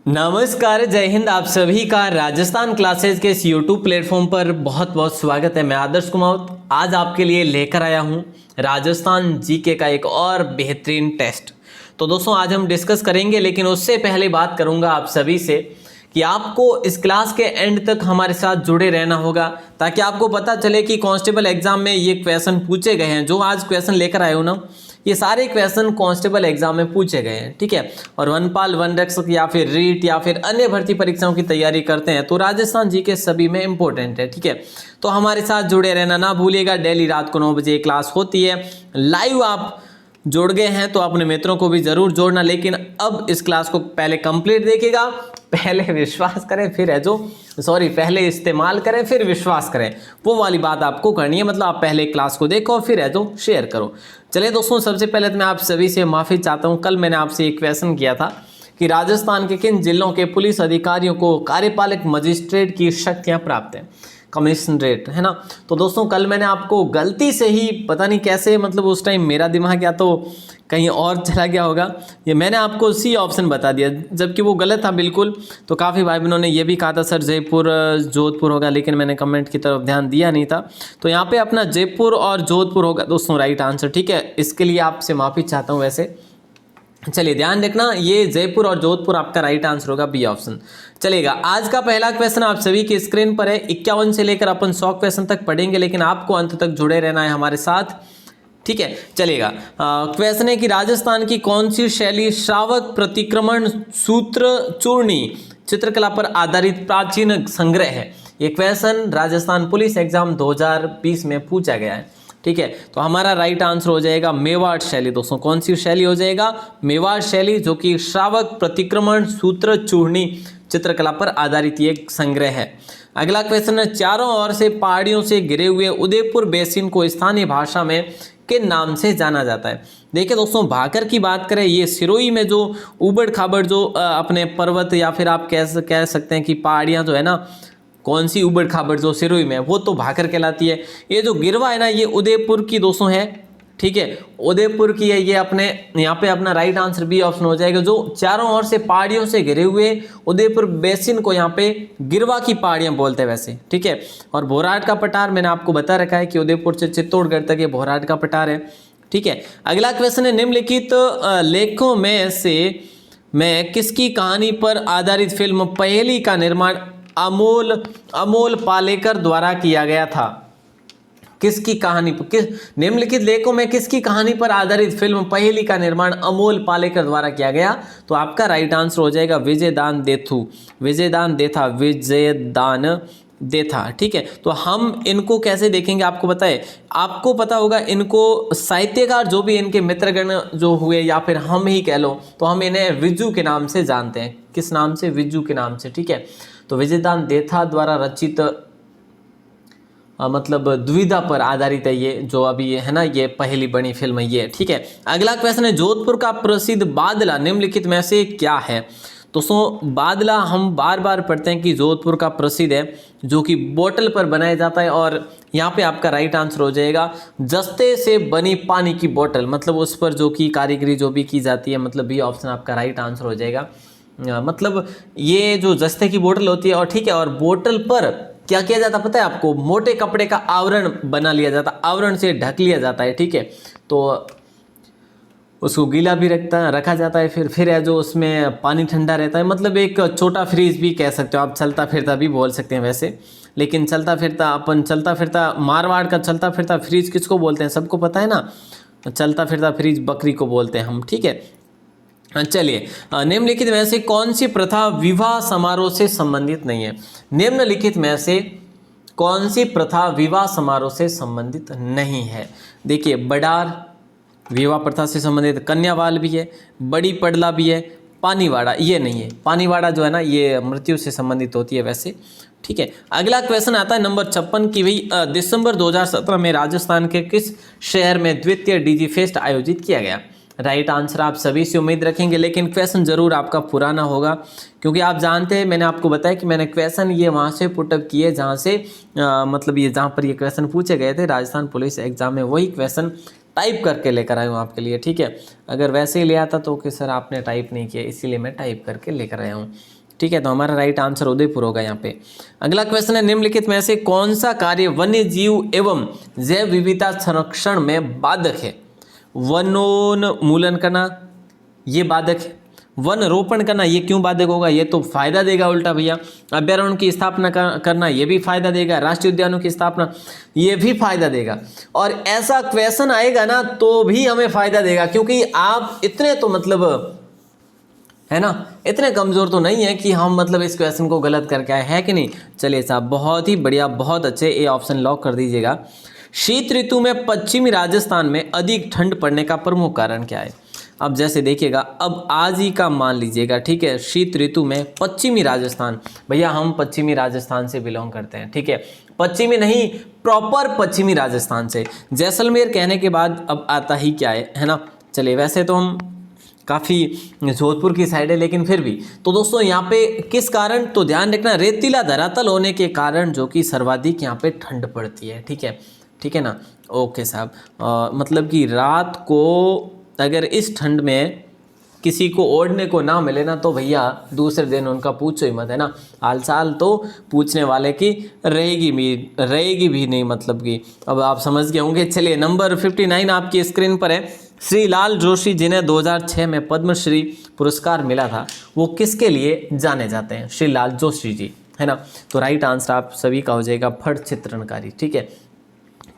नमस्कार, जय हिंद। आप सभी का राजस्थान क्लासेस के इस यूट्यूब प्लेटफॉर्म पर बहुत बहुत स्वागत है। मैं आदर्श कुमार आज आपके लिए लेकर आया हूं राजस्थान जीके का एक और बेहतरीन टेस्ट। तो दोस्तों आज हम डिस्कस करेंगे, लेकिन उससे पहले बात करूंगा आप सभी से कि आपको इस क्लास के एंड तक हमारे साथ जुड़े रहना होगा, ताकि आपको पता चले कि कांस्टेबल एग्जाम में ये क्वेश्चन पूछे गए हैं। जो आज क्वेश्चन लेकर आए हो ना, ये सारे क्वेश्चन कांस्टेबल एग्जाम में पूछे गए हैं, ठीक है। और वनपाल, वन रक्षक या फिर रीट या फिर अन्य भर्ती परीक्षाओं की तैयारी करते हैं तो राजस्थान जीके सभी में इंपॉर्टेंट है, ठीक है। तो हमारे साथ जुड़े रहना ना भूलिएगा। डेली रात को 9 बजे क्लास होती है लाइव। आप जुड़ गए हैं तो अपने मित्रों को भी जरूर जोड़ना, लेकिन अब इस क्लास को पहले कंप्लीट देखिएगा। पहले विश्वास करें फिर पहले इस्तेमाल करें फिर विश्वास करें, वो वाली बात आपको करनी है। मतलब आप पहले क्लास को देखो फिर शेयर करो। चलिए दोस्तों, सबसे पहले तो मैं आप सभी से माफ़ी चाहता हूँ। कल मैंने आपसे एक क्वेश्चन किया था कि राजस्थान के किन जिलों के पुलिस अधिकारियों को कार्यपालक मजिस्ट्रेट की शक्तियाँ प्राप्त हैं, कमिश्नरेट, है ना। तो दोस्तों कल मैंने आपको गलती से ही, पता नहीं कैसे, मतलब उस टाइम मेरा दिमाग या तो कहीं और चला गया होगा, ये मैंने आपको सी ऑप्शन बता दिया, जबकि वो गलत था बिल्कुल। तो काफ़ी भाई बहनों ने ये भी कहा था सर जयपुर जोधपुर होगा, लेकिन मैंने कमेंट की तरफ ध्यान दिया नहीं था। तो यहाँ पे अपना जयपुर और जोधपुर होगा दोस्तों राइट आंसर, ठीक है। इसके लिए आपसे माफ़ी चाहता हूँ। वैसे चलिए ध्यान रखना, ये जयपुर और जोधपुर आपका राइट आंसर होगा, बी ऑप्शन। चलेगा, आज का पहला क्वेश्चन आप सभी की स्क्रीन पर है। 51 से लेकर अपन 100 क्वेश्चन तक पढ़ेंगे, लेकिन आपको अंत तक जुड़े रहना है हमारे साथ, ठीक है। चलेगा, क्वेश्चन है कि राजस्थान की कौन सी शैली श्रावक प्रतिक्रमण सूत्र चूर्णी चित्रकला पर आधारित प्राचीन संग्रह है। ये क्वेश्चन राजस्थान पुलिस एग्जाम 2020 में पूछा गया है, ठीक है। तो हमारा राइट आंसर हो जाएगा मेवाड़ शैली। दोस्तों कौन सी शैली हो जाएगा? मेवाड़ शैली, जो कि श्रावक प्रतिक्रमण सूत्र चूर्णी चित्रकला पर आधारित ये संग्रह है। अगला क्वेश्चन है, चारों ओर से पहाड़ियों से घिरे हुए उदयपुर बेसिन को स्थानीय भाषा में किन नाम से जाना जाता है? देखिए दोस्तों, भाकर की बात करें, ये सिरोही में जो उबड़ खाबड़ जो अपने पर्वत या फिर आप कह सकते हैं कि पहाड़ियाँ जो है ना, कौन सी उबड़ खाबड़ जो सिरोही में, वो तो भाकर कहलाती है। ये जो गिरवा है ना, ये उदयपुर की दोस्तों है, ठीक है, उदयपुर की है। ये अपने यहाँ पे अपना राइट आंसर बी ऑप्शन हो जाएगा। जो चारों ओर से पहाड़ियों से घिरे हुए उदयपुर बेसिन को यहाँ पे गिरवा की पहाड़ियाँ बोलते हैं वैसे, ठीक है। और भोराट का पठार मैंने आपको बता रखा है कि उदयपुर से चित्तौड़गढ़ तक ये भोराट का पठार है, ठीक है। अगला क्वेश्चन है, निम्नलिखित लेखों में से मैं किसकी कहानी पर आधारित फिल्म पहेली का निर्माण अमोल पालेकर द्वारा किया गया था? किसकी कहानी पर, निम्नलिखित लेखों में किसकी कहानी पर आधारित फिल्म पहेली का निर्माण अमोल पालेकर द्वारा किया गया? तो आपका राइट आंसर हो जाएगा विजयदान देथा, ठीक है। तो हम इनको कैसे देखेंगे आपको पता है? आपको पता होगा, इनको साहित्यकार जो भी इनके मित्रगण जो हुए या फिर हम ही कह लो, तो हम इन्हें विज्जू के नाम से जानते हैं। किस नाम से? विज्जू के नाम से, ठीक है। तो विजयदान देथा द्वारा रचित मतलब द्विधा पर आधारित है ये, जो अभी ये है ना, ये पहली बनी फिल्म है ये, ठीक है। अगला क्वेश्चन है, जोधपुर का प्रसिद्ध बादला निम्नलिखित में से क्या है? दोस्तों बादला हम बार बार पढ़ते हैं कि जोधपुर का प्रसिद्ध है, जो कि बोतल पर बनाया जाता है। और यहाँ पे आपका राइट आंसर हो जाएगा जस्ते से बनी पानी की बोतल, मतलब उस पर जो कि कारीगरी जो भी की जाती है, मतलब बी ऑप्शन आपका राइट आंसर हो जाएगा। मतलब ये जो जस्ते की बोतल होती है, और ठीक है, और बोतल पर क्या किया जाता पता है आपको? मोटे कपड़े का आवरण बना लिया जाता, आवरण से ढक लिया जाता है, ठीक है। तो उसको गीला भी रखा जाता है, फिर है जो उसमें पानी ठंडा रहता है, मतलब एक छोटा फ्रीज भी कह सकते हो आप, चलता फिरता भी बोल सकते हैं वैसे। लेकिन चलता फिरता मारवाड़ का चलता फिरता फ्रीज किसको बोलते हैं? सबको पता है ना, चलता फिरता फ्रीज बकरी को बोलते हैं हम, ठीक है। चलिए, निम्नलिखित में से कौन सी प्रथा विवाह समारोह से संबंधित नहीं है? निम्नलिखित में से कौन सी प्रथा विवाह समारोह से संबंधित नहीं है? देखिए, बडार विवाह प्रथा से संबंधित, कन्यावाल भी है, बड़ी पड़ला भी है, पानीवाड़ा ये नहीं है। पानीवाड़ा जो है ना, ये मृत्यु से संबंधित होती है वैसे, ठीक है। अगला क्वेश्चन आता है नंबर 56 की, भाई दिसंबर 2017 में राजस्थान के किस शहर में द्वितीय डीजी फेस्ट आयोजित किया गया? राइट आंसर आप सभी से उम्मीद रखेंगे, लेकिन क्वेश्चन जरूर आपका पुराना होगा, क्योंकि आप जानते हैं मैंने आपको बताया कि मैंने क्वेश्चन ये वहाँ से पुटअप किए जहाँ से मतलब ये जहाँ पर ये क्वेश्चन पूछे गए थे राजस्थान पुलिस एग्जाम में, वही क्वेश्चन टाइप करके लेकर आया हूँ आपके लिए, ठीक है। अगर वैसे ही ले आता तो कि सर आपने टाइप नहीं किया, इसीलिए मैं टाइप करके लेकर आया हूँ, ठीक है। तो हमारा राइट आंसर उदयपुर होगा यहाँ पे। अगला क्वेश्चन है, निम्नलिखित में से कौन सा कार्य वन्य जीव एवं जैव विविधता संरक्षण में बाधक है? वनोन्मूलन करना ये बाधक है, वन रोपण करना ये क्यों बाधक होगा? ये तो फायदा देगा उल्टा भैया। अभ्यारण्यों की स्थापना करना ये भी फायदा देगा, राष्ट्रीय उद्यानों की स्थापना ये भी फायदा देगा। और ऐसा क्वेश्चन आएगा ना तो भी हमें फायदा देगा, क्योंकि आप इतने तो मतलब है ना, इतने कमजोर तो नहीं है कि हम मतलब इस क्वेश्चन को गलत करके आए हैं कि नहीं। चलिए साहब, बहुत ही बढ़िया, बहुत अच्छे, ए ऑप्शन लॉक कर दीजिएगा। शीत ऋतु में पश्चिमी राजस्थान में अधिक ठंड पड़ने का प्रमुख कारण क्या है? अब जैसे देखिएगा, अब आज ही का मान लीजिएगा, ठीक है। शीत ऋतु में पश्चिमी राजस्थान, भैया हम पश्चिमी राजस्थान से बिलोंग करते हैं, ठीक है। पश्चिमी नहीं, प्रॉपर पश्चिमी राजस्थान से। जैसलमेर कहने के बाद अब आता ही क्या है ना। चलिए, वैसे तो हम काफ़ी जोधपुर की साइड है, लेकिन फिर भी तो दोस्तों यहाँ पे किस कारण, तो ध्यान रखना, रेतीला धरातल होने के कारण जो कि सर्वाधिक यहाँ पे ठंड पड़ती है, ठीक है, ठीक है ना। ओके साहब, मतलब कि रात को अगर इस ठंड में किसी को ओढ़ने को ना मिले ना तो भैया दूसरे दिन उनका पूछो ही मत, है ना। हाल साल तो पूछने वाले की रहेगी भी नहीं, मतलब कि अब आप समझ गए होंगे। चलिए, नंबर 59 आपकी स्क्रीन पर है। श्री लाल जोशी, जिन्हें 2006 में पद्मश्री पुरस्कार मिला था, वो किसके लिए जाने जाते हैं? श्री लाल जोशी जी, है ना। तो राइट आंसर आप सभी का हो जाएगा फड़ चित्रणकारी, ठीक है।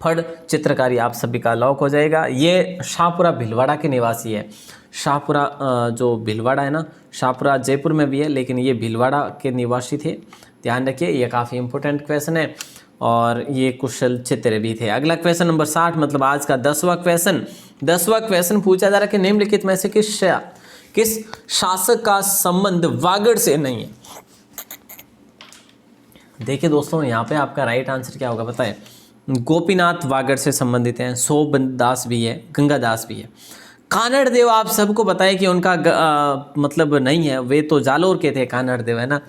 फड़ चित्रकारी आप सभी का लॉक हो जाएगा। ये शाहपुरा भीलवाड़ा के निवासी है। शाहपुरा जो भीलवाड़ा है ना, शाहपुरा जयपुर में भी है, लेकिन ये भीलवाड़ा के निवासी थे, ध्यान रखिए। ये काफ़ी इंपॉर्टेंट क्वेश्चन है और ये कुशल चित्र भी थे। अगला क्वेश्चन नंबर 60, मतलब आज का 10वां क्वेश्चन पूछा जा रहा है कि निम्नलिखित में से किस शासक का संबंध वागड़ से नहीं है? देखिए दोस्तों, यहाँ पे आपका राइट आंसर क्या होगा पता है? गोपीनाथ वागड़ से संबंधित हैं। सोबदास भी है, गंगादास भी है। कानड़ देव आप सबको पता है कि उनका मतलब नहीं है, वे तो जालोर के थे कानड़ देव, है ना।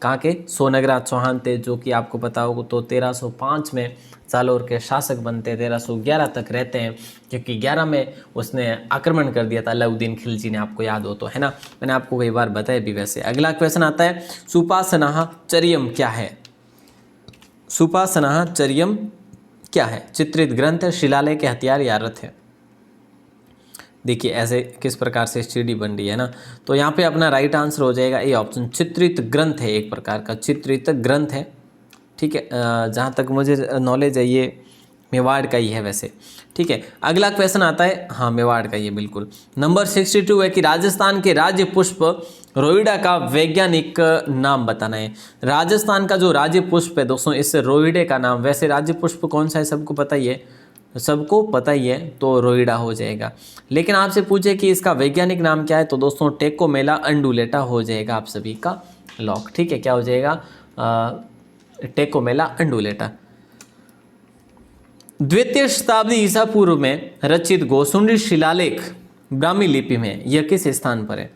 कहाँ के? सोनगरा चौहान थे, जो कि आपको पता होगा। तो 1305 में जालोर के शासक बनते, 1311 तक रहते हैं, क्योंकि 11 में उसने आक्रमण कर दिया था अलाउद्दीन खिलजी ने, आपको याद हो तो, है ना। मैंने आपको कई बार बताया भी वैसे। अगला क्वेश्चन आता है, सुपासनाह चर्यम क्या है? सुपासनाह चर्यम क्या है? चित्रित ग्रंथ है, शिलालेख, हथियार या रथ है? देखिए ऐसे किस प्रकार से सीढ़ी बन रही है ना। तो यहाँ पे अपना राइट आंसर हो जाएगा ए ऑप्शन, चित्रित ग्रंथ है, एक प्रकार का चित्रित ग्रंथ है, ठीक है। जहाँ तक मुझे नॉलेज है ये मेवाड़ का ही है वैसे, ठीक है। अगला क्वेश्चन आता है, हाँ मेवाड़ का ही है बिल्कुल। नंबर 62 है कि राजस्थान के राज्य पुष्प रोइडा का वैज्ञानिक नाम बताना है। राजस्थान का जो राज्य पुष्प है दोस्तों, इस रोइडे का नाम, वैसे राज्य पुष्प कौन सा है सबको पता ही है, सबको पता ही है, तो रोइडा हो जाएगा। लेकिन आपसे पूछे कि इसका वैज्ञानिक नाम क्या है, तो दोस्तों टेकोमेला अंडुलेटा हो जाएगा आप सभी का लॉक, ठीक है। क्या हो जाएगा? टेकोमेला अंडुलेटा। द्वितीय शताब्दी ईसा पूर्व में रचित गोसुंडी शिलालेख ब्राह्मी लिपि में यह किस स्थान पर है?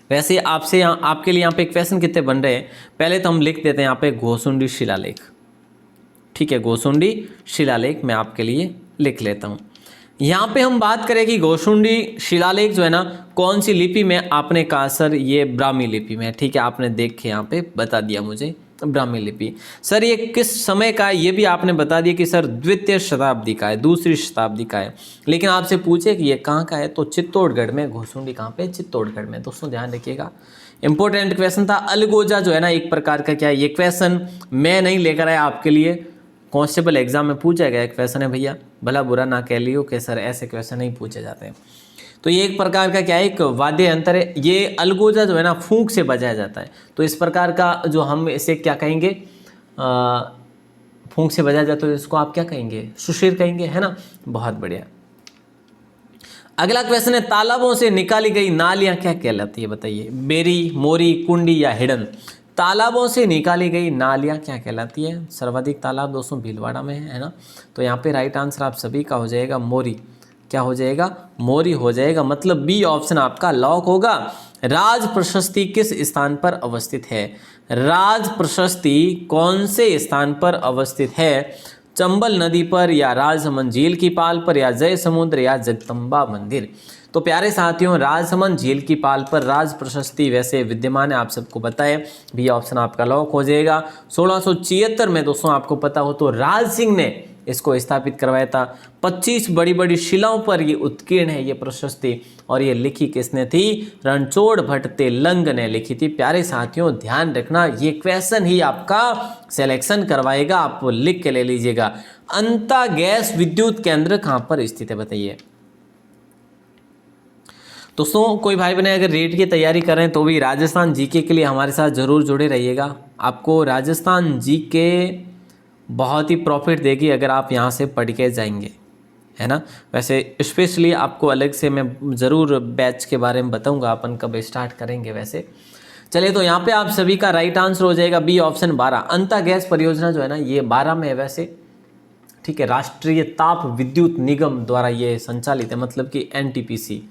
वैसे आपसे आपके लिए यहाँ पे क्वेश्चन कितने बन रहे हैं, पहले तो हम लिख देते हैं यहाँ पे गोसुंडी शिलालेख, ठीक है। गोसुंडी शिलालेख मैं आपके लिए लिख लेता हूँ। यहाँ पे हम बात करें कि गोसुंडी शिलालेख जो है ना, कौन सी लिपि में? आपने कहा सर ये ब्राह्मी लिपि में, ठीक है। आपने देख के यहाँ पे बता दिया मुझे ब्राह्मी लिपि। सर ये किस समय का है, ये भी आपने बता दिया कि सर द्वितीय शताब्दी का है, दूसरी शताब्दी का है। लेकिन आपसे पूछे कि ये कहाँ का है, तो चित्तौड़गढ़ में। गोसुंडी कहाँ पे? चित्तौड़गढ़ में। दोस्तों ध्यान रखिएगा, इंपॉर्टेंट क्वेश्चन था। अलगोजा जो है ना, एक प्रकार का क्या है, ये क्वेश्चन मैं नहीं लेकर आया आपके लिए, कांस्टेबल एग्जाम में पूछा गया क्वेश्चन है भैया, भला बुरा ना कह लियो कि सर ऐसे क्वेश्चन नहीं पूछे जाते हैं। तो ये एक प्रकार का क्या है, एक वाद्य यंत्र है। ये अलगोजा जो है ना, फूंक से बजाया जाता है। तो इस प्रकार का जो हम इसे क्या कहेंगे, फूंक से बजाया जाता है, तो इसको आप क्या कहेंगे? सुशीर कहेंगे, है ना। बहुत बढ़िया। अगला क्वेश्चन है, तालाबों से निकाली गई नालियां क्या कहलाती है? बताइए। बेरी, मोरी, कुंडी या हिडन? तालाबों से निकाली गई नालियां क्या कहलाती है? सर्वाधिक तालाब दोस्तों भीलवाड़ा में है ना। तो यहाँ पे राइट आंसर आप सभी का हो जाएगा मोरी। क्या हो जाएगा? मोरी हो जाएगा, मतलब बी ऑप्शन आपका लॉक होगा। राज प्रशस्ति किस स्थान पर अवस्थित है? राज प्रशस्ति कौन से स्थान पर अवस्थित है? चंबल नदी पर या राजसमंद झील की पाल पर या जय समुद्र या जगदम्बा मंदिर। तो प्यारे साथियों, राजसमंद झील की पाल पर राज प्रशस्ति वैसे विद्यमान है, आप सबको पता है। भी ऑप्शन आपका लॉक हो जाएगा। 1676 में दोस्तों आपको पता हो तो राज सिंह ने इसको स्थापित करवाया था। 25 बड़ी बड़ी शिलाओं पर ये उत्कीर्ण है ये प्रशस्ति, और ये लिखी किसने थी? रणछोड़ भट्ट तेलंग ने लिखी थी। प्यारे साथियों, ध्यान रखना, ये क्वेश्चन ही आपका सिलेक्शन करवाएगा, आप लिख के ले लीजिएगा। अंता गैस विद्युत केंद्र कहां पर स्थित है, बताइए दोस्तों। कोई भाई बहन अगर रेट की तैयारी कर रहे हैं तो भी राजस्थान जीके के लिए हमारे साथ जरूर जुड़े रहिएगा। आपको राजस्थान जीके बहुत ही प्रॉफिट देगी अगर आप यहाँ से पढ़ के जाएंगे, है ना। वैसे स्पेशली आपको अलग से मैं ज़रूर बैच के बारे में बताऊंगा, अपन कब स्टार्ट करेंगे वैसे। चलिए, तो यहाँ पे आप सभी का राइट आंसर हो जाएगा बी ऑप्शन 12। अंता गैस परियोजना जो है ना, ये 12 में है वैसे, ठीक है। राष्ट्रीय ताप विद्युत निगम द्वारा ये संचालित है, मतलब कि एनटीपीसी,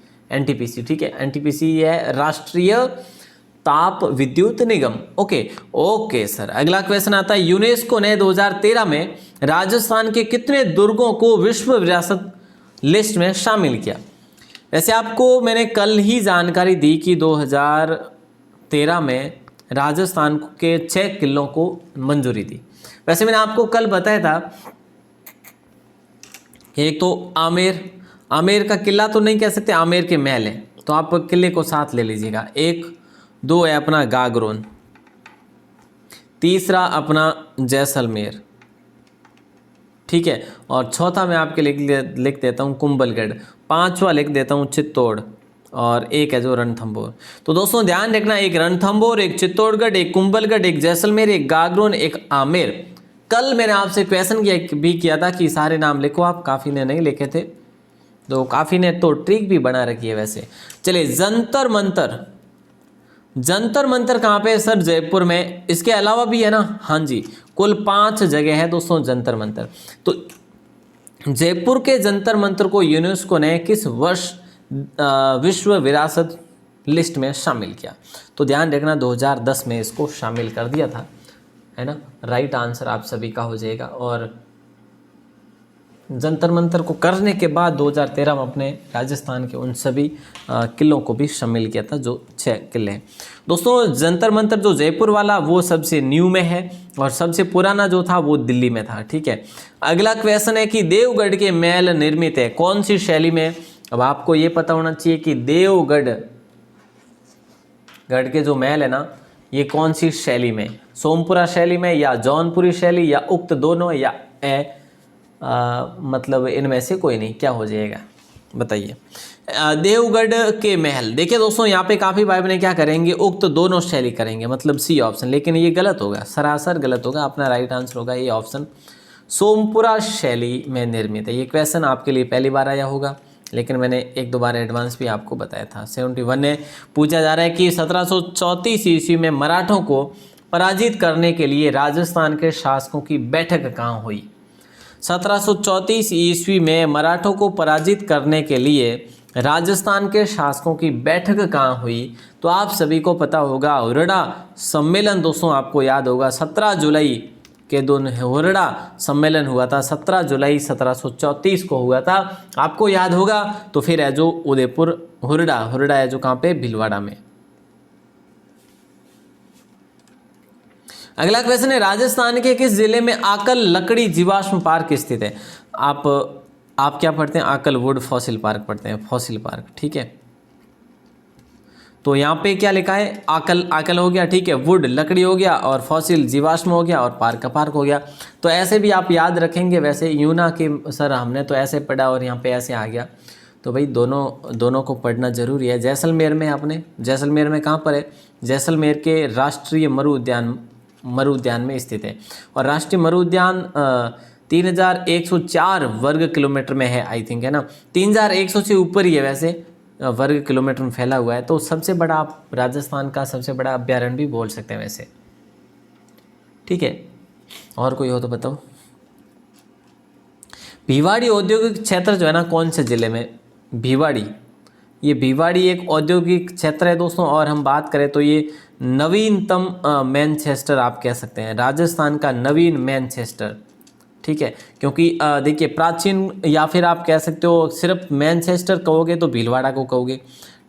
ठीक है। एनटीपीसी है राष्ट्रीय ताप विद्युत निगम। ओके सर, अगला क्वेश्चन आता है, यूनेस्को ने 2013 में राजस्थान के कितने दुर्गों को विश्व विरासत लिस्ट में शामिल किया? वैसे आपको मैंने कल ही जानकारी दी कि 2013 में राजस्थान के 6 किलों को मंजूरी दी। वैसे मैंने आपको कल बताया था कि एक तो आमेर का किला तो नहीं कह सकते, आमेर के महल है, तो आप किले को साथ ले लीजिएगा। 1 2 है अपना गागरोन, तीसरा अपना जैसलमेर, ठीक है, और चौथा मैं आपके लिख देता हूँ कुंभलगढ़, 5वां लिख देता हूँ चित्तौड़, और एक है जो रणथंभौर। तो दोस्तों ध्यान रखना, एक रणथंभौर, एक चित्तौड़गढ़, एक कुंभलगढ़, एक जैसलमेर, एक गागरोन, एक आमेर। कल मैंने आपसे क्वेश्चन भी किया था कि सारे नाम लिखो आप, काफ़ी ने नहीं लिखे थे, तो काफ़ी ने तो ट्रिक भी बना रखी है वैसे। चलिए, जंतर मंतर कहाँ पे है सर? जयपुर में। इसके अलावा भी है ना? हाँ जी, कुल 5 जगह है दोस्तों जंतर मंतर। तो जयपुर के जंतर मंतर को यूनेस्को ने किस वर्ष विश्व विरासत लिस्ट में शामिल किया? तो ध्यान रखना, 2010 में इसको शामिल कर दिया था, है ना। राइट आंसर आप सभी का हो जाएगा। और जंतर मंतर को करने के बाद 2013 में अपने राजस्थान के उन सभी किलों को भी शामिल किया था, जो 6 किले हैं। दोस्तों, जंतर मंतर जो जयपुर वाला वो सबसे न्यू में है, और सबसे पुराना जो था वो दिल्ली में था, ठीक है। अगला क्वेश्चन है कि देवगढ़ के महल निर्मित है कौन सी शैली में? अब आपको ये पता होना चाहिए कि देवगढ़ के जो महल है ना, ये कौन सी शैली में? सोमपुरा शैली में, या जौनपुरी शैली, या उक्त दोनों, या मतलब इनमें से कोई नहीं, क्या हो जाएगा बताइए। देवगढ़ के महल, देखिए दोस्तों, यहाँ पे काफ़ी भाई बहन क्या करेंगे, उक्त दोनों शैली करेंगे, मतलब सी ऑप्शन, लेकिन ये गलत होगा, सरासर गलत होगा। अपना राइट आंसर होगा ये ऑप्शन, सोमपुरा शैली में निर्मित है। ये क्वेश्चन आपके लिए पहली बार आया होगा, लेकिन मैंने 1-2 बार एडवांस भी आपको बताया था। 71 में पूछा जा रहा है कि 1734 ईस्वी में मराठों को पराजित करने के लिए राजस्थान के शासकों की बैठक कहाँ हुई? 1734 ईस्वी में मराठों को पराजित करने के लिए राजस्थान के शासकों की बैठक कहाँ हुई? तो आप सभी को पता होगा, हुरडा सम्मेलन। दोस्तों आपको याद होगा 17 जुलाई के दिन हुरडा सम्मेलन हुआ था, 17 जुलाई 1734 को हुआ था, आपको याद होगा। तो फिर है जो उदयपुर हुरडा है जो कहाँ पे? भीलवाड़ा में। अगला क्वेश्चन है, राजस्थान के किस जिले में आकल लकड़ी जीवाश्म पार्क स्थित है? आप क्या पढ़ते हैं? आकल वुड फॉसिल पार्क पढ़ते हैं, फॉसिल पार्क, ठीक है। तो यहाँ पे क्या लिखा है? आकल हो गया, ठीक है, वुड लकड़ी हो गया, और फॉसिल जीवाश्म हो गया, और पार्क का पार्क हो गया। तो ऐसे भी आप याद रखेंगे। वैसे यूना के सर हमने तो ऐसे पढ़ा और यहाँ पे ऐसे आ गया, तो भाई दोनों को पढ़ना जरूरी है। जैसलमेर में आपने, जैसलमेर में कहाँ पर है? जैसलमेर के राष्ट्रीय मरु उद्यान में स्थित है, और राष्ट्रीय मरु उद्यान 3104 वर्ग किलोमीटर में है, आई थिंक, है ना। 3100 से ऊपर ही है वैसे वर्ग किलोमीटर में फैला हुआ है। तो सबसे बड़ा, आप राजस्थान का सबसे बड़ा अभ्यारण्य भी बोल सकते हैं वैसे, ठीक है। और कोई हो तो बताओ। भिवाड़ी औद्योगिक क्षेत्र जो है ना, कौन से जिले में? भिवाड़ी, ये भिवाड़ी एक औद्योगिक क्षेत्र है दोस्तों। और हम बात करें तो ये नवीनतम मैनचेस्टर आप कह सकते हैं, राजस्थान का नवीन मैनचेस्टर, ठीक है, क्योंकि देखिए प्राचीन, या फिर आप कह सकते हो सिर्फ मैनचेस्टर कहोगे तो भीलवाड़ा को कहोगे,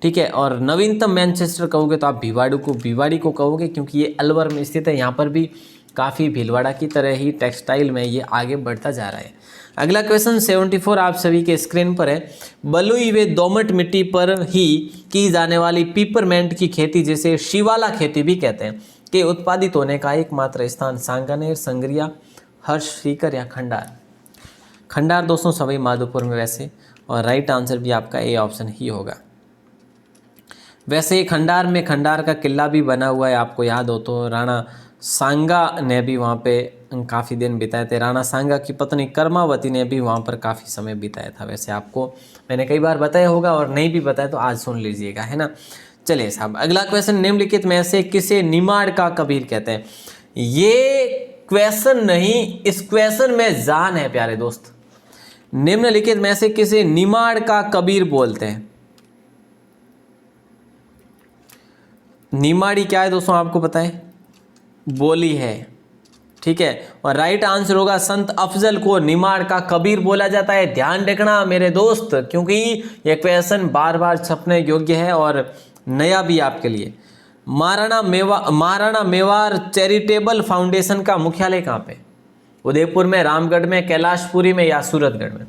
ठीक है, और नवीनतम मैनचेस्टर कहोगे तो आप भिवाड़ी को कहोगे, क्योंकि ये अलवर में स्थित है। यहाँ पर भी काफ़ी भीलवाड़ा की तरह ही टेक्सटाइल में ये आगे बढ़ता जा रहा है। अगला क्वेश्चन 74 आप सभी के स्क्रीन पर है। बलुई व दोमट मिट्टी पर ही की जाने वाली पिपरमेंट की खेती, जिसे शिवाला खेती भी कहते हैं, के उत्पादित होने का एकमात्र स्थान सांगानेर, संग्रिया, हर्ष सीकर या खंडार। खंडार दोस्तों सवाई माधोपुर में वैसे, और राइट आंसर भी आपका ए ऑप्शन ही होगा। वैसे खंडार में खंडार का किला भी बना हुआ है, आपको याद हो तो राणा सांगा ने भी वहाँ पे काफ़ी दिन बिताए थे। राणा सांगा की पत्नी कर्मावती ने भी वहाँ पर काफ़ी समय बिताया था। वैसे आपको मैंने कई बार बताया होगा, और नहीं भी बताया तो आज सुन लीजिएगा, है ना। चलिए साहब, अगला क्वेश्चन, निम्नलिखित में से किसे निमाड़ का कबीर कहते हैं। ये क्वेश्चन नहीं, इस क्वेश्चन में जान है प्यारे दोस्त। निम्नलिखित में से किसे निमाड़ का कबीर बोलते हैं। निमाड़ी क्या है दोस्तों, आपको पता है, बोली है, ठीक है, और राइट आंसर होगा संत अफजल को निमाड़ का कबीर बोला जाता है। ध्यान रखना मेरे दोस्त, क्योंकि यह क्वेश्चन बार बार छपने योग्य है और नया भी आपके लिए। महाराणा मेवाड़ चैरिटेबल फाउंडेशन का मुख्यालय कहाँ पे? उदयपुर में, रामगढ़ में, कैलाशपुरी में या सूरतगढ़ में?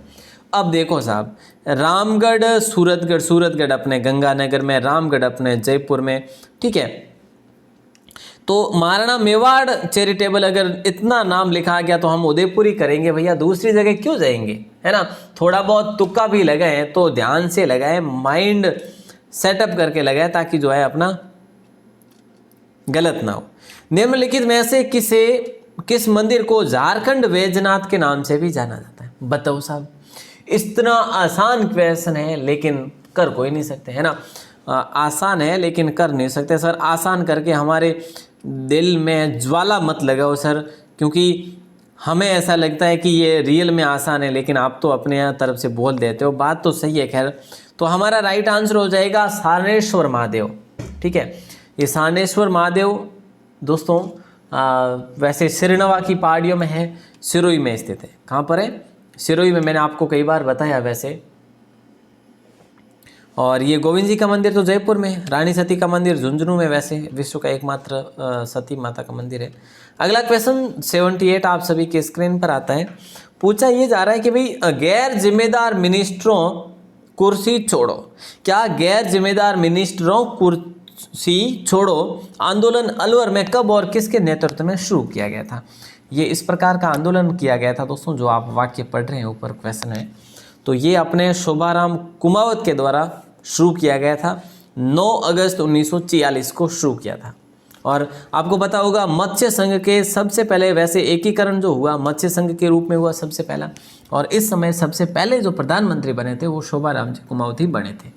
अब देखो साहब, रामगढ़, सूरतगढ़ अपने गंगानगर में, रामगढ़ अपने जयपुर में, ठीक है। तो महाराणा मेवाड़ चैरिटेबल अगर इतना नाम लिखा गया तो हम उदयपुर ही करेंगे भैया, दूसरी जगह क्यों जाएंगे, है ना। थोड़ा बहुत तुक्का भी लगाए तो ध्यान से लगाए, माइंड सेटअप करके लगाए, ताकि जो है अपना गलत ना हो। निम्नलिखित में से किस मंदिर को झारखंड वैजनाथ के नाम से भी जाना जाता है? बताओ साहब, इतना आसान क्वेश्चन है लेकिन कर कोई नहीं सकते, है ना। आसान है लेकिन कर नहीं सकते सर। आसान करके हमारे दिल में ज्वाला मत लगाओ सर, क्योंकि हमें ऐसा लगता है कि ये रियल में आसान है, लेकिन आप तो अपने यहाँ तरफ से बोल देते हो। बात तो सही है, खैर। तो हमारा राइट आंसर हो जाएगा सारनेश्वर महादेव, ठीक है। ये सारनेश्वर महादेव दोस्तों वैसे सिरनवा की पहाड़ियों में है, सिरोही में स्थित है। कहाँ पर है? सिरोही में, मैंने आपको कई बार बताया वैसे। और ये गोविंद जी का मंदिर तो जयपुर में है, रानी सती का मंदिर झुंझुनू में, वैसे विश्व का एकमात्र सती माता का मंदिर है। अगला क्वेश्चन 78 आप सभी के स्क्रीन पर आता है। पूछा ये जा रहा है कि भाई गैर जिम्मेदार मिनिस्टरों कुर्सी छोड़ो। क्या गैर जिम्मेदार मिनिस्टरों कुर्सी छोड़ो आंदोलन अलवर में कब और किसके नेतृत्व में शुरू किया गया था? ये इस प्रकार का आंदोलन किया गया था दोस्तों, जो आप वाक्य पढ़ रहे हैं ऊपर क्वेश्चन है, तो ये अपने शोभाराम कुमावत के द्वारा शुरू किया गया था। 9 अगस्त 1946 को शुरू किया था। और आपको पता होगा मत्स्य संघ के सबसे पहले वैसे एकीकरण जो हुआ मत्स्य संघ के रूप में हुआ सबसे पहला, और इस समय सबसे पहले जो प्रधानमंत्री बने थे वो शोभाराम जी कुमावत ही बने थे,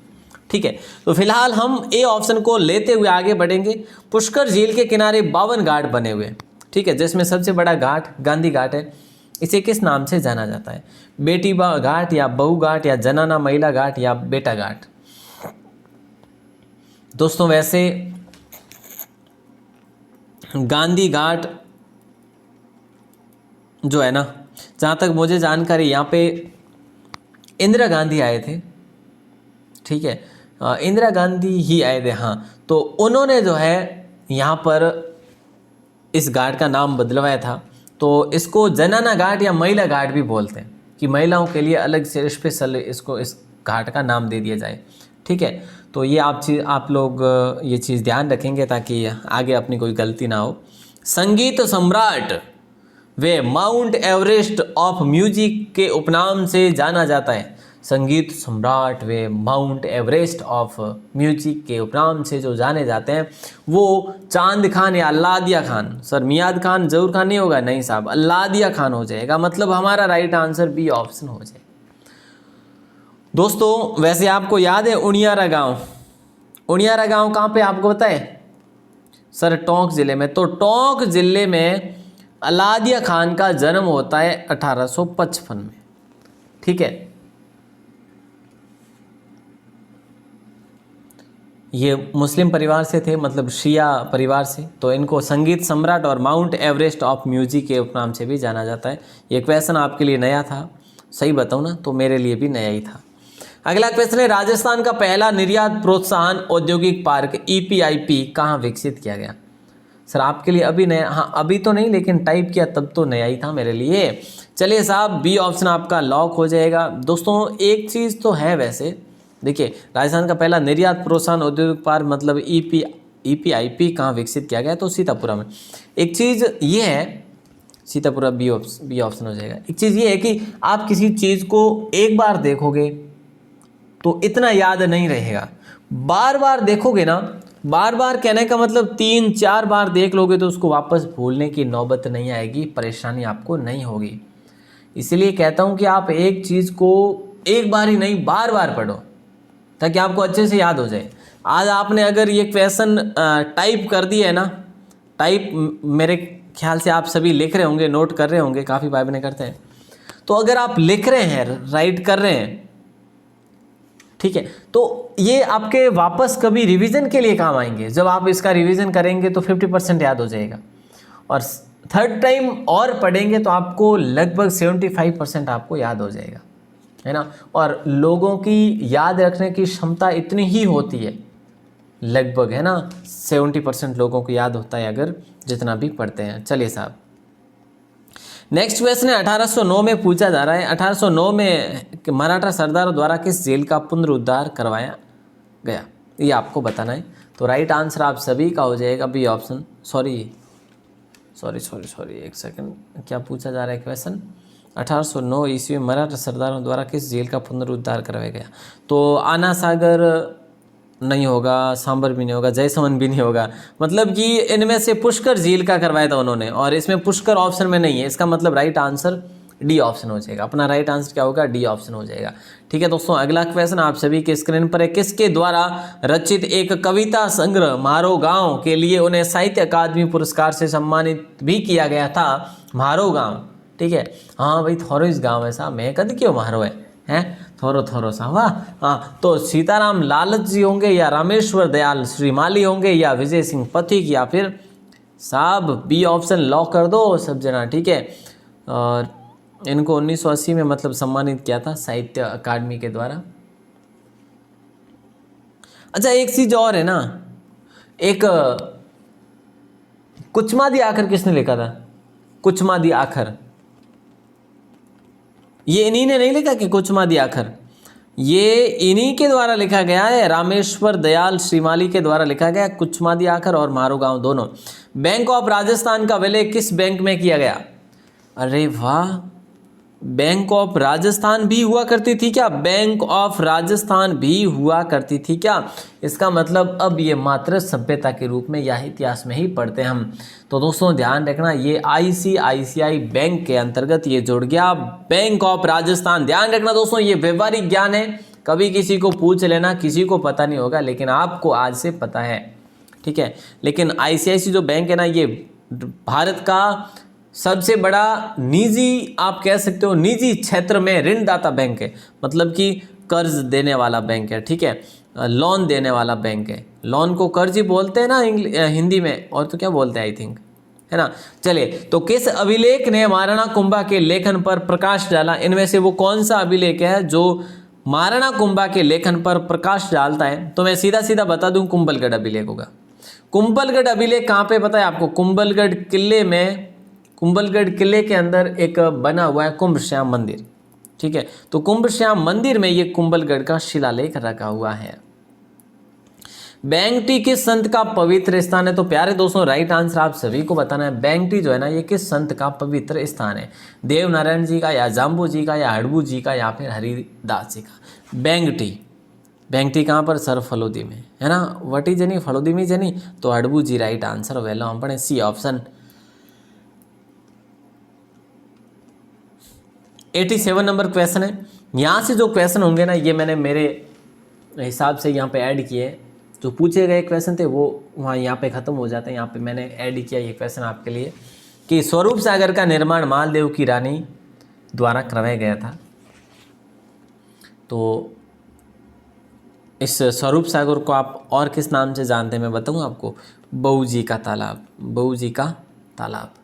ठीक है। तो फिलहाल हम ए ऑप्शन को लेते हुए आगे बढ़ेंगे। पुष्कर झील के किनारे 52 घाट बने हुए, ठीक है, जिसमें सबसे बड़ा घाट गांधी घाट है। इसे किस नाम से जाना जाता है? बेटी घाट या बहू घाट या जनाना महिला घाट या बेटा घाट? दोस्तों वैसे गांधी घाट जो है ना, जहाँ तक मुझे जानकारी, यहाँ पे इंदिरा गांधी आए थे, ठीक है, इंदिरा गांधी ही आए थे, हाँ। तो उन्होंने जो है यहाँ पर इस घाट का नाम बदलवाया था। तो इसको जनाना घाट या महिला घाट भी बोलते हैं, कि महिलाओं के लिए अलग से स्पेशल इसको इस घाट का नाम दे दिया जाए, ठीक है। तो ये आप लोग ये चीज़ ध्यान रखेंगे ताकि आगे अपनी कोई गलती ना हो। संगीत सम्राट वे माउंट एवरेस्ट ऑफ म्यूजिक के उपनाम से जाना जाता है। संगीत सम्राट वे माउंट एवरेस्ट ऑफ म्यूजिक के उपनाम से जो जाने जाते हैं वो चांद खान या अल्लादिया खान। सर मियाद खान जहूर खान नहीं होगा, नहीं साहब, अल्लादिया खान हो जाएगा। मतलब हमारा राइट आंसर बी ऑप्शन हो जाएगा। दोस्तों वैसे आपको याद है उनियारा गांव? उनियारा गांव कहाँ पे आपको पता है? सर टोंक ज़िले में। तो टोंक ज़िले में अलादिया खान का जन्म होता है 1855 में, ठीक है। ये मुस्लिम परिवार से थे, मतलब शिया परिवार से। तो इनको संगीत सम्राट और माउंट एवरेस्ट ऑफ म्यूजिक के उपनाम से भी जाना जाता है। ये क्वेश्चन आपके लिए नया था, सही बताऊँ ना तो मेरे लिए भी नया ही था। अगला क्वेश्चन है, राजस्थान का पहला निर्यात प्रोत्साहन औद्योगिक पार्क EPIP कहाँ विकसित किया गया? सर आपके लिए अभी नया, हाँ अभी तो नहीं, लेकिन टाइप किया तब तो नया ही था मेरे लिए। चलिए साहब, बी ऑप्शन आपका लॉक हो जाएगा। दोस्तों एक चीज़ तो है वैसे, देखिए राजस्थान का पहला निर्यात प्रोत्साहन औद्योगिक पार्क मतलब EPIP कहाँ विकसित किया गया? तो सीतापुरा में। एक चीज़ ये है, सीतापुरा बी ऑप्शन हो जाएगा। एक चीज़ ये है कि आप किसी चीज़ को एक बार देखोगे तो इतना याद नहीं रहेगा, बार बार देखोगे ना, बार बार कहने का मतलब 3-4 बार देख लोगे तो उसको वापस भूलने की नौबत नहीं आएगी, परेशानी आपको नहीं होगी। इसलिए कहता हूँ कि आप एक चीज़ को एक बार ही नहीं बार बार पढ़ो ताकि आपको अच्छे से याद हो जाए। आज आपने अगर ये क्वेश्चन टाइप कर दिया है ना, टाइप मेरे ख्याल से आप सभी लिख रहे होंगे, नोट कर रहे होंगे, काफ़ी भाई बहन करते हैं। तो अगर आप लिख रहे हैं, राइट कर रहे हैं, ठीक है, तो ये आपके वापस कभी रिवीजन के लिए काम आएंगे। जब आप इसका रिवीजन करेंगे तो 50% याद हो जाएगा, और थर्ड टाइम और पढ़ेंगे तो आपको लगभग 75% आपको याद हो जाएगा, है ना। और लोगों की याद रखने की क्षमता इतनी ही होती है लगभग, है ना, 70% लोगों को याद होता है अगर जितना भी पढ़ते हैं। चलिए साहब, नेक्स्ट क्वेश्चन है 1809 में पूछा जा रहा है, 1809 में मराठा सरदारों द्वारा किस जेल का पुनरुद्धार करवाया गया? ये आपको बताना है। तो राइट आंसर आप सभी का हो जाएगा बी ऑप्शन। सॉरी, एक सेकंड, क्या पूछा जा रहा है क्वेश्चन? 1809 ईस्वी में मराठा सरदारों द्वारा किस जेल का पुनरुद्धार करवाया गया? तो आना सागर नहीं होगा, सांबर भी नहीं होगा, जयसमंद भी नहीं होगा, मतलब कि इनमें से पुष्कर झील का करवाया था उन्होंने, और इसमें पुष्कर ऑप्शन में नहीं है। इसका मतलब राइट आंसर डी ऑप्शन हो जाएगा। अपना राइट आंसर क्या होगा? डी ऑप्शन हो जाएगा। ठीक है दोस्तों, अगला क्वेश्चन आप सभी के स्क्रीन पर है, किसके द्वारा रचित एक कविता संग्रह मारो गांव के लिए उन्हें साहित्य अकादमी पुरस्कार से सम्मानित भी किया गया था? मारो गांव, ठीक है, हाँ भाई थोरो इस गाँव है साहब, मैं कद क्यों मारो है थोरो सा, वाह। हाँ, तो सीताराम लालच जी होंगे, या रामेश्वर दयाल श्रीमाली होंगे, या विजय सिंह पथिक, या फिर साहब बी ऑप्शन लॉक कर दो सब जना, ठीक है। और इनको 1980 में मतलब सम्मानित किया था साहित्य अकादमी के द्वारा। अच्छा एक चीज और है ना, एक कुचमादी आखर किसने लिखा था? कुचमादी आखर, ये इन्हीं ने नहीं लिखा कि कुचमादी आखर, ये इन्हीं के द्वारा लिखा गया है, रामेश्वर दयाल श्रीमाली के द्वारा लिखा गया कुचमादी आखर और मारो गांव दोनों। बैंक ऑफ राजस्थान का विलय किस बैंक में किया गया? अरे वाह, बैंक ऑफ राजस्थान भी हुआ करती थी क्या? बैंक ऑफ राजस्थान भी हुआ करती थी क्या? इसका मतलब अब ये मात्र सभ्यता के रूप में या इतिहास में ही पढ़ते हैं हम। तो दोस्तों ध्यान रखना, ये ICICI बैंक के अंतर्गत ये जुड़ गया बैंक ऑफ राजस्थान। ध्यान रखना दोस्तों, ये व्यवहारिक ज्ञान है, कभी किसी को पूछ लेना, किसी को पता नहीं होगा, लेकिन आपको आज से पता है, ठीक है। लेकिन ICICI जो बैंक है ना, ये भारत का सबसे बड़ा निजी, आप कह सकते हो निजी क्षेत्र में ऋणदाता बैंक है, मतलब कि कर्ज देने वाला बैंक है, ठीक है, लोन देने वाला बैंक है। लोन को कर्ज ही बोलते हैं ना हिंदी में, और तो क्या बोलते हैं आई थिंक, है ना। चलिए, तो किस अभिलेख ने महाराणा कुंभा के लेखन पर प्रकाश डाला? इनमें से वो कौन सा अभिलेख है जो महाराणा कुंभा के लेखन पर प्रकाश डालता है? तो मैं सीधा सीधा बता दूं, कुंभलगढ़ अभिलेख होगा। कुंभलगढ़ अभिलेख कहाँ पे पता है आपको? कुंभलगढ़ किले में, कुंभलगढ़ किले के अंदर एक बना हुआ है कुंभ श्याम मंदिर, ठीक है। तो कुंभ श्याम मंदिर में ये कुंभलगढ़ का शिलालेख रखा हुआ है। बैंगटी किस संत का पवित्र स्थान है? तो प्यारे दोस्तों राइट आंसर आप सभी को बताना है, बैंगटी जो है ना, ये किस संत का पवित्र स्थान है? देव नारायण जी का, या जाम्बू जी का, या हड़बू जी का, या फिर हरिदास जी का? बैंगटी, बैंगटी कहाँ पर? सर फलोदी में, है ना, वटी जनी फलोदी में जनी, तो हड़बू जी राइट आंसर। वेलो हम पढ़े सी ऑप्शन। 87 नंबर क्वेश्चन है। यहाँ से जो क्वेश्चन होंगे ना, ये मैंने मेरे हिसाब से यहाँ पे ऐड किए, जो पूछे गए क्वेश्चन थे वो वहाँ यहाँ पे ख़त्म हो जाते हैं। यहाँ पे मैंने ऐड किया ये क्वेश्चन आपके लिए कि स्वरूप सागर का निर्माण मालदेव की रानी द्वारा करवाया गया था। तो इस स्वरूप सागर को आप और किस नाम से जानते हैं मैं बताऊं आपको, बहू जी का तालाब, बहू जी का तालाब।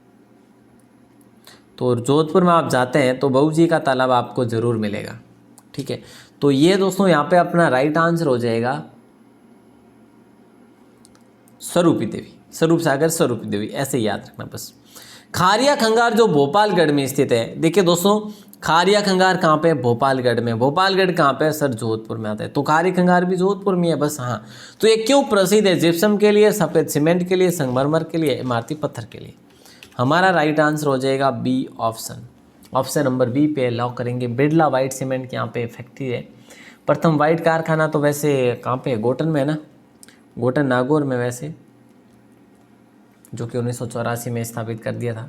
तो जोधपुर में आप जाते हैं तो बहू जी का तालाब आपको ज़रूर मिलेगा, ठीक है। तो ये दोस्तों यहाँ पे अपना राइट आंसर हो जाएगा स्वरूपी देवी, स्वरूप सागर स्वरूपी देवी, ऐसे याद रखना बस। खारिया खंगार जो भोपालगढ़ में स्थित है, देखिए दोस्तों खारिया खंगार कहाँ पे, भोपालगढ़ में। भोपालगढ़ कहाँ पे है सर, जोधपुर में आता है। तो खारिया खंगार भी जोधपुर में है बस। हाँ, तो ये क्यों प्रसिद्ध है, जिप्सम के लिए, सफ़ेद सीमेंट के लिए, संगमरमर के लिए, इमारती पत्थर के लिए। हमारा राइट आंसर हो जाएगा B option, option number B पे लॉक करेंगे। बिरला वाइट सीमेंट की यहाँ पे फैक्ट्री है। प्रथम वाइट कारखाना तो वैसे कहाँ पे है, गोटन में है ना, गोटन नागौर में वैसे, जो कि 1984 में स्थापित कर दिया था।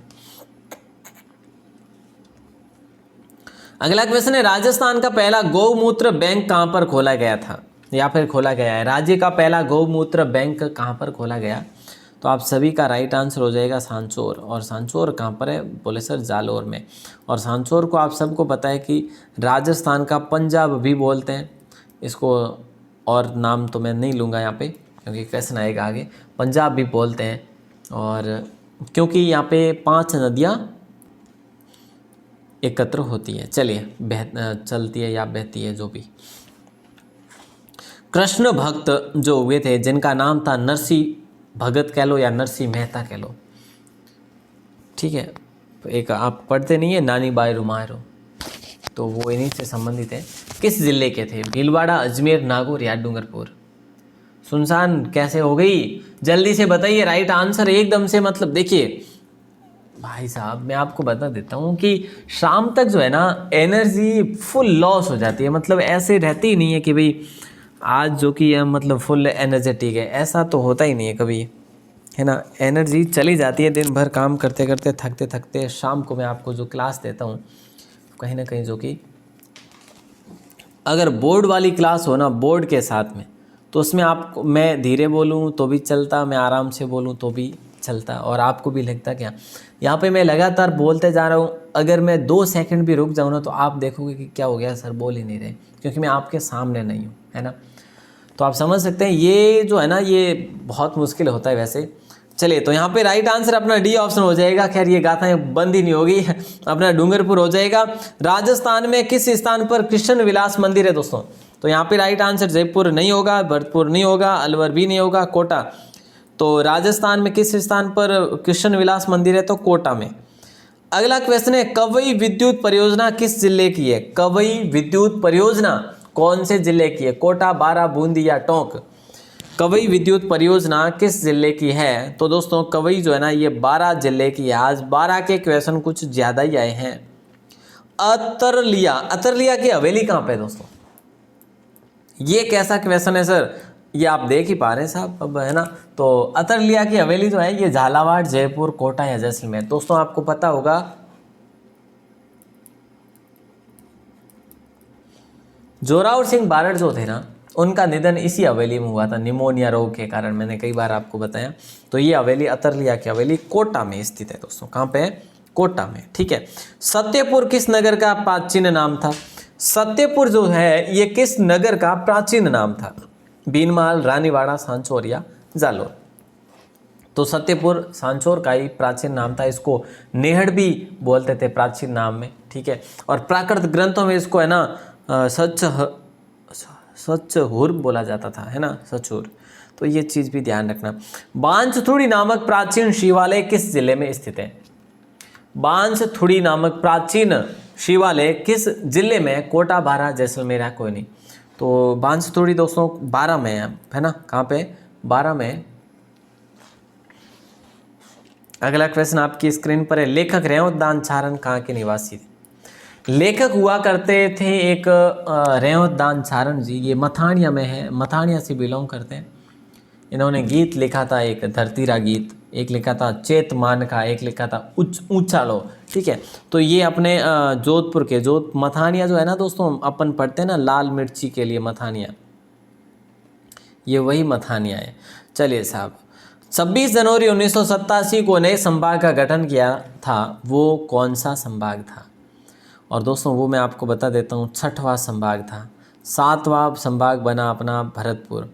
अगला क्वेश्चन है, राजस्थान का पहला गौमूत्र बैंक कहाँ पर खोला गया था या फिर खोला गया है। राज्य का पहला गौमूत्र बैंक कहाँ पर खोला गया, तो आप सभी का राइट आंसर हो जाएगा सांचौर। और सांचौर कहाँ पर है, बोले सर जालोर में। और सांचौर को आप सबको पता है कि राजस्थान का पंजाब भी बोलते हैं इसको, और नाम तो मैं नहीं लूँगा यहाँ पे क्योंकि क्वेश्चन आएगा आगे। पंजाब भी बोलते हैं, और क्योंकि यहाँ पे 5 नदियाँ एकत्र होती है, चलिए चलती है या बहती है जो भी। कृष्ण भक्त जो हुए थे जिनका नाम था नरसिंह भगत कह लो या नरसिंह मेहता कह लो, ठीक है। एक आप पढ़ते नहीं है नानी बाई रुमायरो, तो वो इन्हीं से संबंधित है। किस जिले के थे, भीलवाड़ा, अजमेर, नागौर या डूंगरपुर। सुनसान कैसे हो गई, जल्दी से बताइए राइट आंसर एकदम से। मतलब देखिए भाई साहब, मैं आपको बता देता हूँ कि शाम तक जो है ना एनर्जी फुल लॉस हो जाती है। मतलब ऐसे रहती ही नहीं है कि भाई आज जो कि मतलब फुल एनर्जेटिक है, ऐसा तो होता ही नहीं है कभी, है ना। एनर्जी चली जाती है दिन भर काम करते करते, थकते थकते। शाम को मैं आपको जो क्लास देता हूँ कहीं ना कहीं, जो कि अगर बोर्ड वाली क्लास हो ना, बोर्ड के साथ में, तो उसमें आपको मैं धीरे बोलूँ तो भी चलता, मैं आराम से बोलूँ तो भी चलता, और आपको भी लगता क्या। यहाँ पे मैं लगातार बोलते जा रहा हूँ, अगर मैं 2 सेकंड भी रुक जाऊँ ना तो आप देखोगे कि क्या हो गया सर, बोल ही नहीं रहे, क्योंकि मैं आपके सामने नहीं हूँ, है ना। तो आप समझ सकते हैं ये जो है ना, ये बहुत मुश्किल होता है वैसे। चलिए, तो यहाँ पे राइट आंसर अपना डी ऑप्शन हो जाएगा। खैर ये गाथाएं बंद ही नहीं होगी, अपना डूंगरपुर हो जाएगा। राजस्थान में किस स्थान पर कृष्ण विलास मंदिर है दोस्तों, तो यहाँ पे राइट आंसर जयपुर नहीं होगा, भरतपुर नहीं होगा, अलवर भी नहीं होगा, कोटा। तो राजस्थान में किस स्थान पर कृष्ण विलास मंदिर है, तो कोटा में। अगला क्वेश्चन है, कवई विद्युत परियोजना किस जिले की है। कवई विद्युत परियोजना कौन से जिले की है, कोटा, बारा, बूंदी या टोंक। कवई विद्युत परियोजना किस जिले की है, तो दोस्तों कवई जो है ना ये 12 जिले की है। आज 12 के क्वेश्चन कुछ ज़्यादा ही आए हैं। अतरलिया, अतरलिया की हवेली कहाँ पे है दोस्तों, ये कैसा क्वेश्चन है सर, ये आप देख ही पा रहे हैं साहब अब, है ना। तो अतरलिया की हवेली जो है ये झालावाड़, जयपुर, कोटा या जैसलमेर। दोस्तों आपको पता होगा जोरावर सिंह बारड़ जो थे ना, उनका निधन इसी हवेली में हुआ था, निमोनिया रोग के कारण, मैंने कई बार आपको बताया। तो ये हवेली, अतरलिया की हवेली, कोटा में स्थित है दोस्तों। कहाँ पे है, कोटा में, ठीक है। सत्यपुर किस नगर का प्राचीन नाम था। सत्यपुर जो है ये किस नगर का प्राचीन नाम था, बीनमाल, रानीवाड़ा, सांचौर या जालोर। तो सत्यपुर सांचौर का ही प्राचीन नाम था। इसको नेहड़ भी बोलते थे प्राचीन नाम में, ठीक है। और प्राकृत ग्रंथों में इसको है ना सचहुर बोला जाता था, है ना, सचहुर। तो ये चीज़ भी ध्यान रखना। बांसथुड़ी नामक प्राचीन शिवालय किस जिले में स्थित है। बांसथुड़ी नामक प्राचीन शिवालय किस जिले में, कोटा, बारा, जैसलमेर या कोई नहीं। तो बांसथुड़ी दोस्तों 12 में है ना, कहाँ पे, 12 में। अगला क्वेश्चन आपकी स्क्रीन पर है, लेखक रेवत दान चारण कहाँ के निवासी थे। लेखक हुआ करते थे एक रेवत दान चारण जी, ये मथानिया में है, मथानिया से बिलोंग करते हैं। इन्होंने गीत लिखा था, एक धरतीरा गीत, एक लिखा था चेत मान का, एक लिखा था ऊंचा लो, ठीक है। तो ये अपने जोधपुर के, जो मथानिया जो है ना दोस्तों, अपन पढ़ते हैं ना लाल मिर्ची के लिए मथानिया, ये वही मथानिया है। चलिए साहब, 26 जनवरी 1987 को नए संभाग का गठन किया था, वो कौन सा संभाग था। और दोस्तों वो मैं आपको बता देता हूँ, 6वां संभाग था। 7वां संभाग बना अपना भरतपुर,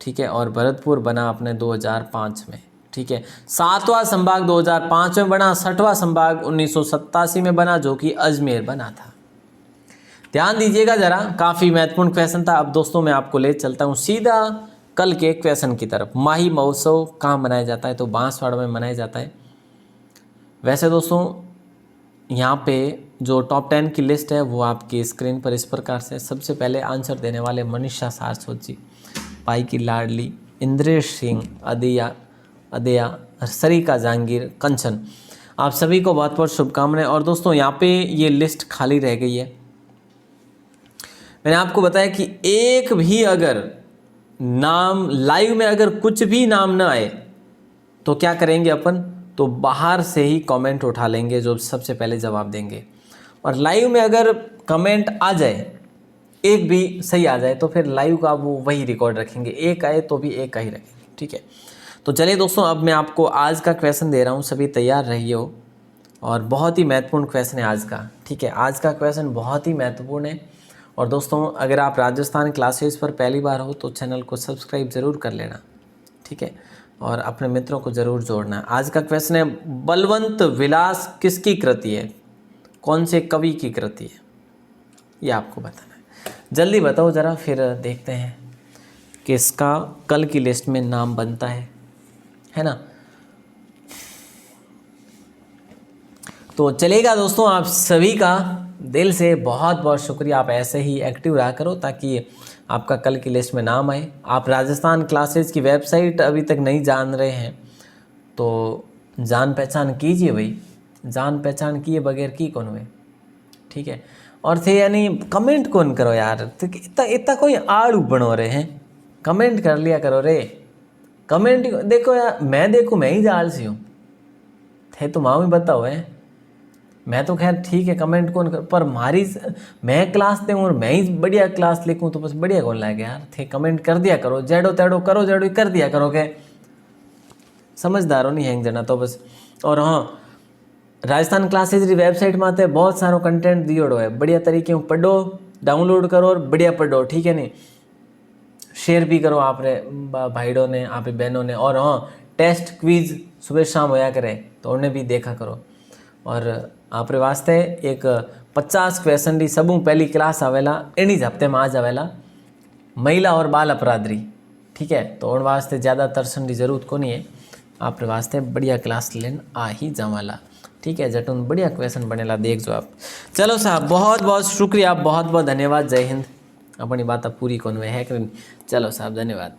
ठीक है, और भरतपुर बना अपने 2005 में, ठीक है। 7वां संभाग 2005 में बना, 6वां संभाग 1987 में बना जो कि अजमेर बना था। ध्यान दीजिएगा जरा, काफ़ी महत्वपूर्ण क्वेश्चन था। अब दोस्तों मैं आपको ले चलता हूँ सीधा कल के क्वेश्चन की तरफ। माही महोत्सव कहाँ मनाया जाता है? तो बांसवाड़ा में मनाया जाता है। वैसे दोस्तों यहाँ पे जो टॉप 10 की लिस्ट है वो आपकी स्क्रीन पर इस प्रकार से। सबसे पहले आंसर देने वाले मनीषा सारस्वत जी, पाई की लाडली, इंद्रेश सिंह, अदया, सरिका जहांगीर, कंचन, आप सभी को बहुत बहुत शुभकामनाएं। और दोस्तों यहाँ पे ये लिस्ट खाली रह गई है। मैंने आपको बताया कि एक भी अगर नाम लाइव में अगर कुछ भी नाम ना आए तो क्या करेंगे अपन, तो बाहर से ही कमेंट उठा लेंगे जो सबसे पहले जवाब देंगे। और लाइव में अगर कमेंट आ जाए, एक भी सही आ जाए, तो फिर लाइव का वो वही रिकॉर्ड रखेंगे, एक आए तो भी एक का ही रखेंगे, ठीक है। तो चलिए दोस्तों अब मैं आपको आज का क्वेश्चन दे रहा हूँ, सभी तैयार रहिए हो। और बहुत ही महत्वपूर्ण क्वेश्चन है आज का, ठीक है। आज का क्वेश्चन बहुत ही महत्वपूर्ण है। और दोस्तों अगर आप राजस्थान क्लासेस पर पहली बार हो तो चैनल को सब्सक्राइब ज़रूर कर लेना, ठीक है, और अपने मित्रों को ज़रूर जोड़ना। आज का क्वेश्चन है, बलवंत विलास किसकी कृति है? कौन से कवि की कृति है? ये आपको बताना है। जल्दी बताओ ज़रा, फिर देखते हैं किसका कल की लिस्ट में नाम बनता है ना। तो चलेगा दोस्तों, आप सभी का दिल से बहुत बहुत शुक्रिया। आप ऐसे ही एक्टिव रहा करो ताकि आपका कल की लिस्ट में नाम आए। आप राजस्थान क्लासेस की वेबसाइट अभी तक नहीं जान रहे हैं तो जान पहचान कीजिए भाई, जान पहचान किए बगैर की कौन हुए, ठीक है। और थे यानी कमेंट कौन करो यार, तो इतना कोई आड़ू बनो रहे हैं, कमेंट कर लिया करो रे। कमेंट देखो यार, मैं ही आलसी हूँ, थे तो माँ भी बताओ है। मैं तो खैर ठीक है, कमेंट कौन कर, पर मैं क्लास दूँ और मैं ही बढ़िया क्लास लिखूँ तो बस बढ़िया कौन लाएगा यार। थे कमेंट कर दिया करो, जेडो तेडो करो, जेडो कर दिया करो के, समझदार हो नहीं हैंग जना तो बस। और हाँ, राजस्थान क्लासेस की वेबसाइट में आते बहुत सारो कंटेंट दियोड़ो है, बढ़िया तरीके से पढ़ो, डाउनलोड करो और बढ़िया पढ़ो, ठीक है नहीं। शेयर भी करो आपने भाईडों ने, आप बहनों ने। और हाँ, टेस्ट क्विज सुबह शाम होया करे तो उन्हें भी देखा करो। और आप वास्ते एक 50 क्वेश्चन की सबू पहली क्लास आवेला एनी हफ्ते में आज आवेला, महिला और बाल अपराधी, ठीक है। तो उन वास्ते ज़्यादा तरसन की जरूरत को नहीं है, आप वास्ते बढ़िया क्लास लेन आ ही जावाला, ठीक है। जटून बढ़िया क्वेश्चन बनेला देख जो आप। चलो साहब बहुत बहुत शुक्रिया, बहुत बहुत धन्यवाद, जय हिंद। अपनी बात पूरी कौन है कि चलो साहब, धन्यवाद।